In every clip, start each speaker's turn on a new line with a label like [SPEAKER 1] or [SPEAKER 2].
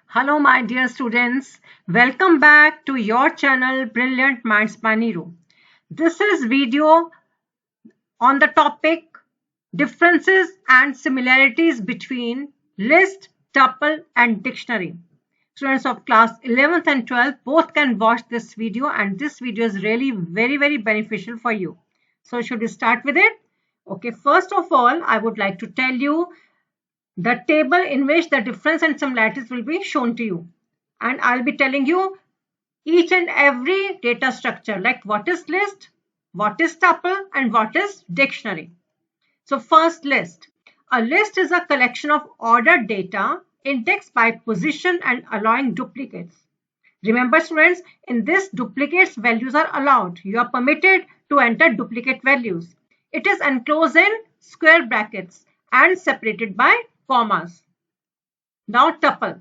[SPEAKER 1] Hello, my dear students. Welcome back to your channel, Brilliant Minds by Neeru. This is video on the topic differences and similarities between list, tuple, and dictionary. Students of class 11th and 12th both can watch this video, and this video is really very beneficial for you. So, should we start with it? Okay, first of all, I would like to tell you the table in which the difference and similarities will be shown to you. And I'll be telling you each and every data structure, like what is list, what is tuple, and what is dictionary. So first, list. A list is a collection of ordered data indexed by position and allowing duplicates. Remember students, in this duplicates values are allowed. You are permitted to enter duplicate values. It is enclosed in square brackets and separated by commas. Now tuple.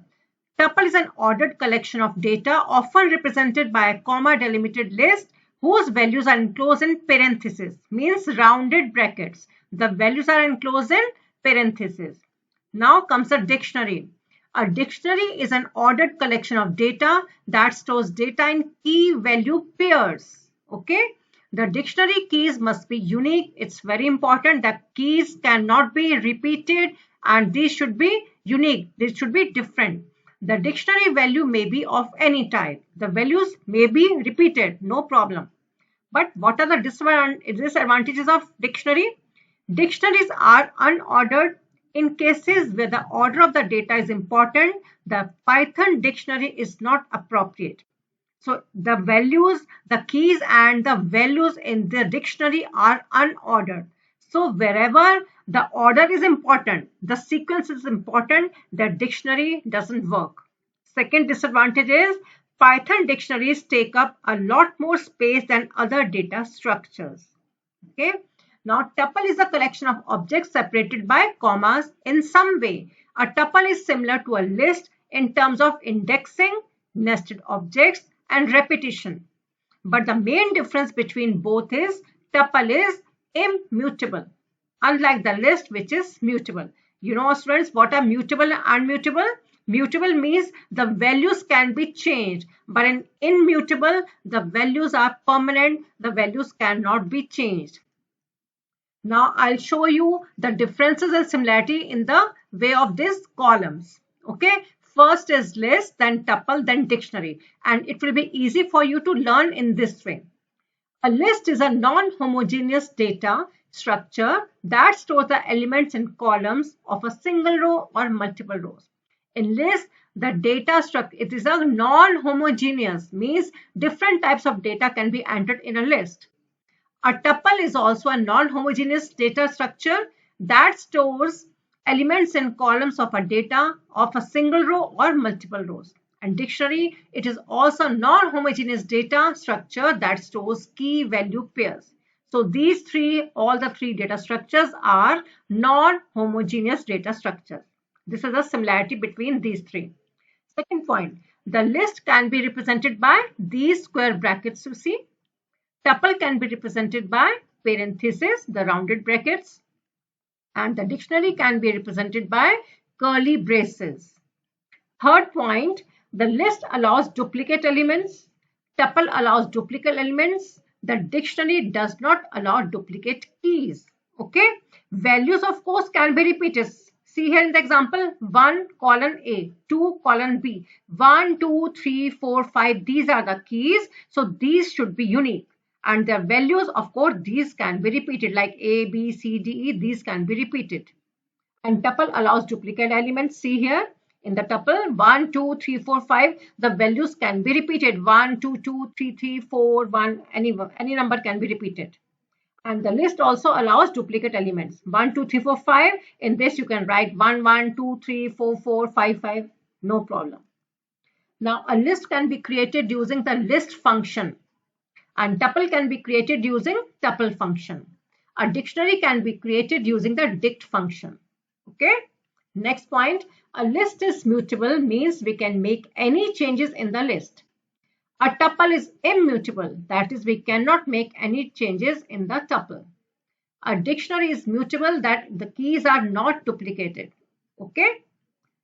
[SPEAKER 1] Tuple is an ordered collection of data often represented by a comma delimited list whose values are enclosed in parentheses, means rounded brackets. The values are enclosed in parentheses. Now comes a dictionary. A dictionary is an ordered collection of data that stores data in key value pairs. Okay? The dictionary keys must be unique. It's very important that keys cannot be repeated and these should be unique. These should be different. The dictionary value may be of any type. The values may be repeated, no problem. But what are the disadvantages of dictionary? Dictionaries are unordered. In cases where the order of the data is important, the Python dictionary is not appropriate. So the values, the keys and the values in the dictionary are unordered. So wherever the order is important, the sequence is important, the dictionary doesn't work. Second disadvantage is Python dictionaries take up a lot more space than other data structures. Okay. Now, tuple is a collection of objects separated by commas in some way. A tuple is similar to a list in terms of indexing, nested objects, and repetition. But the main difference between both is tuple is immutable, unlike the list which is mutable. You know, students, what are mutable and immutable? Mutable means the values can be changed, but in immutable, the values are permanent, the values cannot be changed. Now I'll show you the differences and similarity in the way of these columns. Okay, first is list, then tuple, then dictionary, and it will be easy for you to learn in this way. A list is a non-homogeneous data structure that stores the elements in columns of a single row or multiple rows. In list, the data structure, it is a non-homogeneous, means different types of data can be entered in a list. A tuple is also a non-homogeneous data structure that stores elements in columns of a data of a single row or multiple rows. And dictionary, it is also non-homogeneous data structure that stores key value pairs. So these three, all the three data structures are non-homogeneous data structures. This is a similarity between these three. Second point, the list can be represented by these square brackets you see. Tuple can be represented by parentheses, the rounded brackets, and the dictionary can be represented by curly braces. Third point, the list allows duplicate elements. Tuple allows duplicate elements. The dictionary does not allow duplicate keys. Okay. Values, of course, can be repeated. See here in the example, 1 colon A, 2 colon B, 1, 2, 3, 4, 5. These are the keys. So these should be unique. And their values, of course, these can be repeated like A, B, C, D, E. These can be repeated. And tuple allows duplicate elements. See here in the tuple 1, 2, 3, 4, 5. The values can be repeated 1, 2, 2, 3, 3, 4, 1. Any number can be repeated. And the list also allows duplicate elements 1, 2, 3, 4, 5. In this you can write 1, 1, 2, 3, 4, 4, 5, 5. No problem. Now a list can be created using the list function. And tuple can be created using tuple function. A dictionary can be created using the dict function. Okay. Next point, a list is mutable, means we can make any changes in the list. A tuple is immutable, that is we cannot make any changes in the tuple. A dictionary is mutable, that the keys are not duplicated. Okay.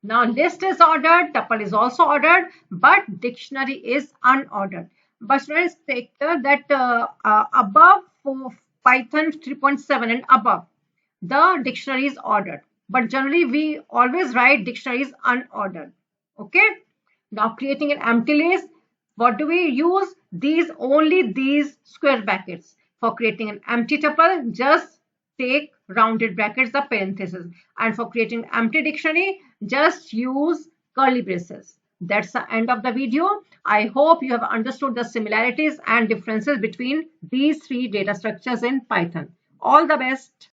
[SPEAKER 1] Now list is ordered, tuple is also ordered, but dictionary is unordered. But students take care that above Python 3.7 and above, the dictionary is ordered. But generally we always write dictionary is unordered. Okay. Now creating an empty list, what do we use? Only these square brackets. For creating an empty tuple, just take rounded brackets, the parentheses. And for creating empty dictionary, just use curly braces. That's the end of the video. I hope you have understood the similarities and differences between these three data structures in Python. All the best.